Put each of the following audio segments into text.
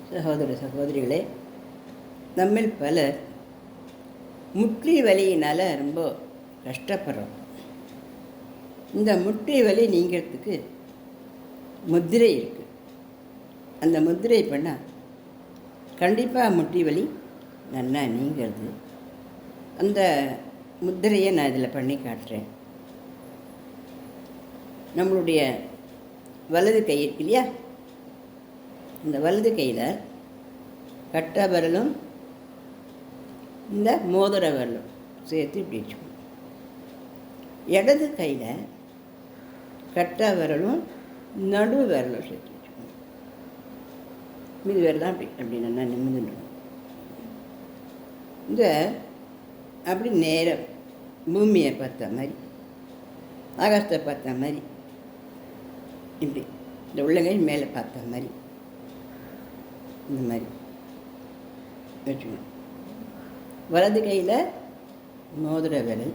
சகோதர சகோதரிகளே, நம்மில் பலர் முற்றி வலியினால் ரொம்ப கஷ்டப்படுறோம். இந்த முற்றி வலி நீங்கிறதுக்கு முத்திரை இருக்குது. அந்த முத்திரை பண்ணால் கண்டிப்பாக முட்டி வலி நல்லா நீங்கிறது. அந்த முத்திரையை நான் இதில் பண்ணி காட்டுறேன். நம்மளுடைய வலது கை இருக்கு இல்லையா, இந்த வலது கையில் கட்டை விரலும் இந்த மோதிர விரலும் சேர்த்து இப்படி வச்சுக்கணும். இடது கையில் கட்டை விரலும் நடு விரலும் சேர்த்து வச்சுக்கணும். மீது விரலாம் அப்படி அப்படி நல்லா நிமிர்ந்துடும். இந்த அப்படி நேரம் பூமியை பார்த்த மாதிரி, ஆகாசத்தை பார்த்த மாதிரி, இப்படி இந்த உள்ளங்கை மேலே பார்த்த மாதிரி இந்த மாதிரி வச்சுக்கணும். வலது கையில் மோதிர விரல்,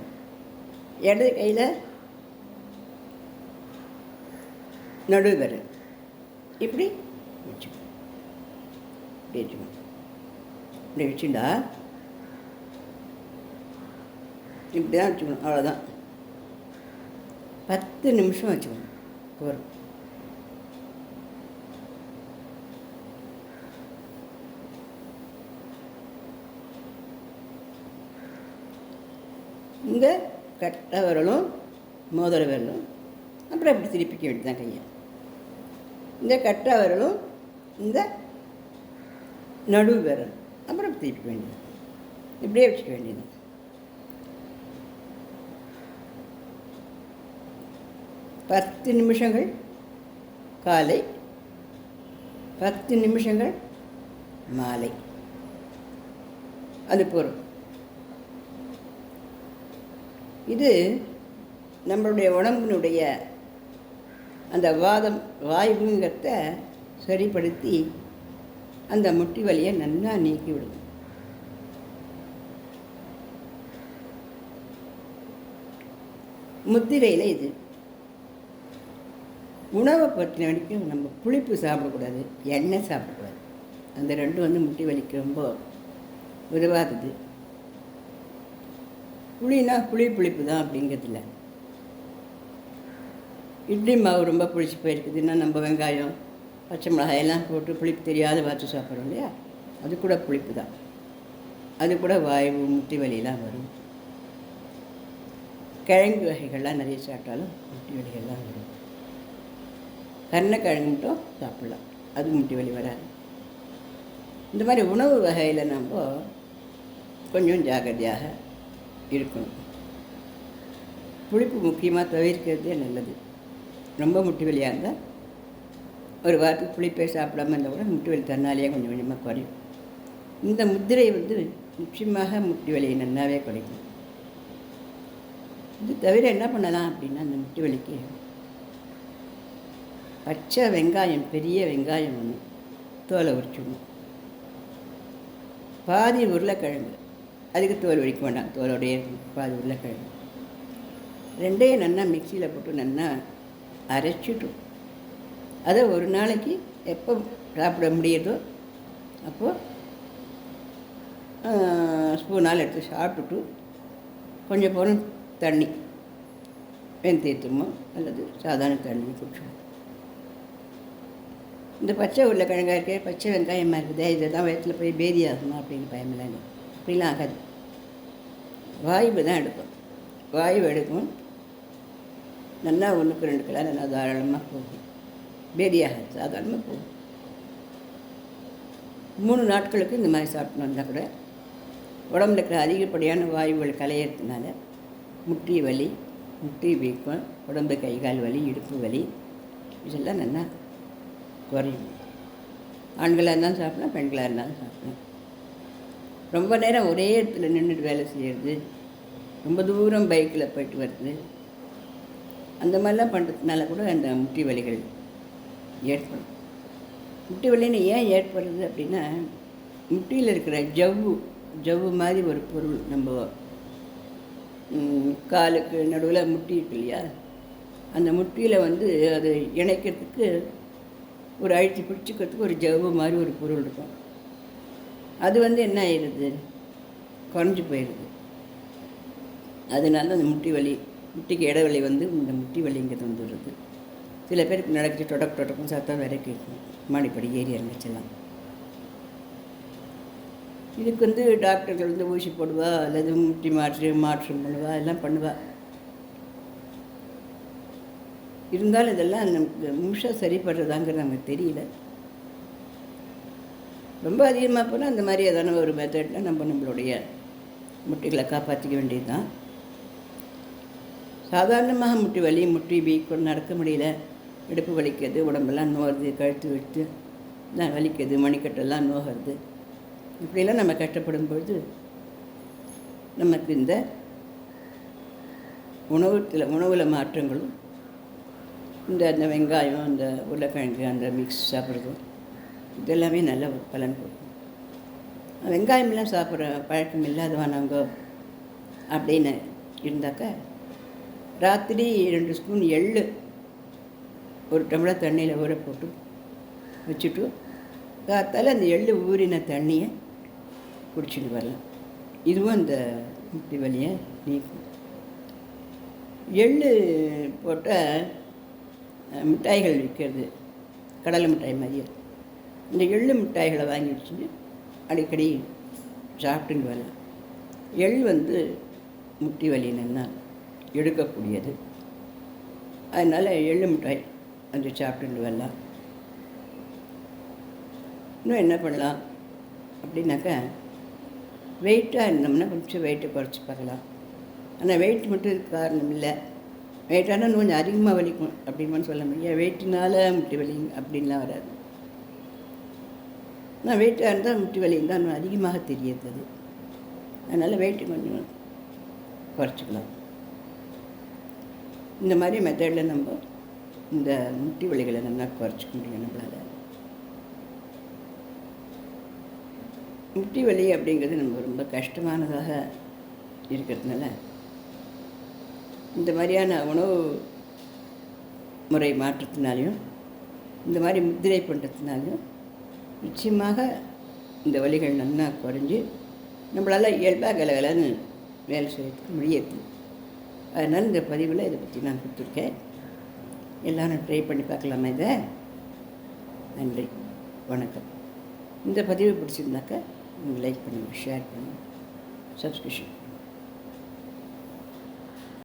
இடது கையில் நடு விரல், இப்படி வச்சுக்கணும். இப்படி வச்சுக்கணும். இப்படி வச்சுட்டா இப்படி தான் வச்சுக்கணும். அவ்வளோதான். 10 நிமிஷம் வச்சுக்கணும். போகிறோம். இந்த கட்டை விரலும் மோதிர விரலும் அப்புறம் இப்படி திருப்பிக்க வேண்டியது தான் கையை. இந்த கட்டை விரலும் இந்த நடு விரல் அப்புறம் திருப்பிக்க வேண்டியது. இப்படியே வச்சுக்க வேண்டியது. 10 நிமிஷங்கள் காலை, 10 நிமிஷங்கள் மாலை. அது போகிறோம். இது நம்மளுடைய உடம்பினுடைய அந்த வாயுங்கிறத சரிப்படுத்தி அந்த முட்டி வலியை நல்லா நீக்கி விடுது. முத்திரையில் இது உணவை பற்றின வரைக்கும் நம்ம புளிப்பு சாப்பிடக்கூடாது, எண்ணெய் சாப்பிடக்கூடாது. அந்த ரெண்டும் முட்டி வலிக்கு ரொம்ப உதவாதது. புளினா புளிப்பு தான் அப்படிங்கிறதுல. இட்லி மாவு ரொம்ப புளிச்சு போயிருக்குதுன்னா நம்ம வெங்காயம் பச்சை மிளகாயெல்லாம் போட்டு புளிப்பு தெரியாத பார்த்து சாப்பிட்றோம் இல்லையா, அது கூட புளிப்பு தான். அது கூட வாயு முட்டி வலியெல்லாம் வரும். கிழங்கு வகைகள்லாம் நிறைய சாப்பிட்டாலும் முட்டி வலிகள்லாம் வரும். கருணக்கிழங்கு மட்டும் சாப்பிட்லாம், அது முட்டி வலி வராது. இந்த மாதிரி உணவு வகையில் நம்ம கொஞ்சம் ஜாக்கிரதையாக இருக்கணும். புளிப்பு முக்கியமாக தவிர்க்கிறதே நல்லது. ரொம்ப முட்டி வலியாக இருந்தால் ஒரு வாரத்துக்கு புளிப்பே சாப்பிடாமல் இருந்தால் கூட முட்டி வலி தன்னாலேயே கொஞ்சம் கொஞ்சமாக குறையும். இந்த முத்திரை நிச்சயமாக முட்டி வலியை நல்லாவே குறைக்கும். இது தவிர என்ன பண்ணலாம் அப்படின்னா, அந்த முட்டி வலிக்கு பச்சை வெங்காயம், பெரிய வெங்காயம் ஒன்று தோலை உரிச்சிடணும். பாதி உருளைக்கிழங்கு, அதுக்கு தோல் உரிக்க வேண்டாம், தோலோடைய பாதி உருளைக்கிழங்கு ரெண்டையும் நல்லா மிக்சியில் போட்டு நல்லா அரைச்சிட்டும். அதை ஒரு நாளைக்கு எப்போ சாப்பிட முடியுதோ அப்போது ஸ்பூனால் எடுத்து சாப்பிட்டுட்டு கொஞ்சம் போகிறோம் தண்ணி, வெந்தயத்துமோ அல்லது சாதாரண தண்ணி குடிச்சோம். இந்த பச்சை உருளைக்கிழங்கா இருக்கே, பச்சை வெங்காயமாக இருக்குதே, இதெல்லாம் வயத்தில் போய் பேதி ஆகுமா அப்படின்னு பயமில்லை. அப்படிலாம் ஆகாது. வாயு தான் எடுக்கும். வாயு எடுக்கும் நல்லா 1க்கு 2 கிலோ நல்லா தாராளமாக போகும். பேதியாகாது, சாதாரணமாக போகும். 3 நாட்களுக்கு இந்த மாதிரி சாப்பிட்டு வந்தால் கூட உடம்புல இருக்கிற அதிகப்படியான வாயுகள் கலையிறதுனால முட்டி வலி, முட்டி வீக்கம், உடம்பு கை கால் வலி, இடுப்பு வலி இதெல்லாம் நல்லா குறையும். ஆண்களாக இருந்தாலும் சாப்பிடலாம், பெண்களாக இருந்தாலும் சாப்பிடலாம். ரொம்ப நேரம் ஒரே இடத்துல நின்றுட்டு வேலை செய்கிறது, ரொம்ப தூரம் பைக்கில் போய்ட்டு வருது, அந்த மாதிரிலாம் பண்ணுறதுனால கூட அந்த முட்டி வலிகள் ஏற்படும். முட்டி வலின்னு ஏன் ஏற்படுறது அப்படின்னா, முட்டியில் இருக்கிற ஜவ்வு மாதிரி ஒரு பொருள் நம்ம காலுக்கு நடுவில் முட்டி இருக்கு இல்லையா, அந்த முட்டியில் அது இணைக்கிறதுக்கு ஒரு அழுத்தி பிடிச்சிக்கிறதுக்கு ஒரு ஜவ்வு மாதிரி ஒரு பொருள் இருக்கும். அது வந்து என்ன ஆயிடுது, குறைஞ்சி போயிடுது. அதனால அந்த முட்டி வலி, முட்டிக்கு இடைவெளி வந்து இந்த முட்டி வலிங்கிறது வந்துடுறது. சில பேருக்கு நடக்கிட்டு தொடக்கும் சத்தம் வேற கேட்கும், மாடிப்படி ஏறி இறங்கிச்சலாம். இதுக்கு வந்து டாக்டர்கள் வந்து ஊசி போடுவா, அல்லது முட்டி மாற்றம் பண்ணுவா, எல்லாம் பண்ணுவா. இருந்தாலும் இதெல்லாம் நமக்கு முழுசாக சரிப்படுறதாங்கிறது நமக்கு தெரியல. ரொம்ப அதிகமாக போனால் அந்த மாதிரி ஏதான ஒரு மெத்தடில் நம்மளுடைய முட்டிகளை காப்பாற்றிக்க வேண்டியது தான். சாதாரணமாக முட்டி வலி, முட்டி வீக்கம், நடக்க முடியல, இடுப்பு வலிக்கிறது, உடம்பெல்லாம் நோகிறது, கழுத்து விட்டு வலிக்கிறது, மணிக்கட்டெல்லாம் நோகிறது, இப்படியெல்லாம் நம்ம கஷ்டப்படும் பொழுது நமக்கு இந்த உணவில் மாற்றங்களும், அந்த வெங்காயம், அந்த உருளைக்கிழங்கு, அந்த மிக்ஸ் சாப்பிட்றதும் இதெல்லாமே நல்ல பலன் கொடுக்கும். வெங்காயமெல்லாம் சாப்பிட்ற பழக்கம் இல்லாதவானவங்க அப்படின்னு இருந்தாக்கா, ராத்திரி 2 ஸ்பூன் எள்ளு ஒரு டம்ளர் தண்ணியில் ஊற போட்டு வச்சுட்டு காத்தால் அந்த எள்ளு ஊறின தண்ணியை குடிச்சிட்டு வரலாம். இதுவும் அந்த முட்டி வலியை நீக்கும். எள்ளு போட்ட மிட்டாய்கள் விற்கிறது, கடலை மிட்டாய் மாதிரியே. இந்த எள்ளு மிட்டாய்களை வாங்கி வச்சுட்டு அடிக்கடி சாப்பிட்டுன்னு வரலாம். எள் வந்து முட்டி வலின்னா எடுக்கக்கூடியது. அதனால் எள்ளு மிட்டாய் வந்து சாப்பிட்டுட்டு வரலாம். இன்னும் என்ன பண்ணலாம் அப்படின்னாக்கா, வெயிட்டாக இருந்தோம்னா கொஞ்சம் வெயிட்டை குறைச்சி பார்க்கலாம். ஆனால் வெயிட் மட்டும் இதுக்கு காரணம் இல்லை. வெயிட்டானால் கொஞ்சம் அதிகமாக வலிக்கும் அப்படின்னு சொல்ல முடியாது. வெயிட்டினால முட்டி வலி அப்படின்லாம் வராது. ஆனால் வெயிட்டாக இருந்தால் முட்டி வலின்னு தான் இன்னும் அதிகமாக தெரியுது அது. அதனால் வெயிட்டு கொஞ்சம் குறைச்சிக்கலாம். இந்த மாதிரி மெத்தடில் நம்ம இந்த முட்டி வலிகளை நல்லா குறைச்சிக்க முடியும் நம்மளால். முட்டி வலி அப்படிங்கிறது நம்ம ரொம்ப கஷ்டமானதாக இருக்கிறதுனால இந்த மாதிரியான உணவு முறை மாற்றத்தினாலையும், இந்த மாதிரி முத்திரை பண்ணுறதுனாலையும் நிச்சயமாக இந்த வலிகள் நல்லா குறைஞ்சி நம்மளால் இயல்பாக கலகலன்னு வேலை செய்யறதுக்கு முடியாது. அதனால் இந்த பதிவில் இதை பற்றி நான் கொடுத்துருக்கேன். எல்லோரும் ட்ரை பண்ணி பார்க்கலாமா இதை? நன்றி, வணக்கம். இந்த பதிவு பிடிச்சிருந்தாக்கா நீங்கள் லைக் பண்ணுங்கள், ஷேர் பண்ணுங்கள், சப்ஸ்கிரிப்ஷன்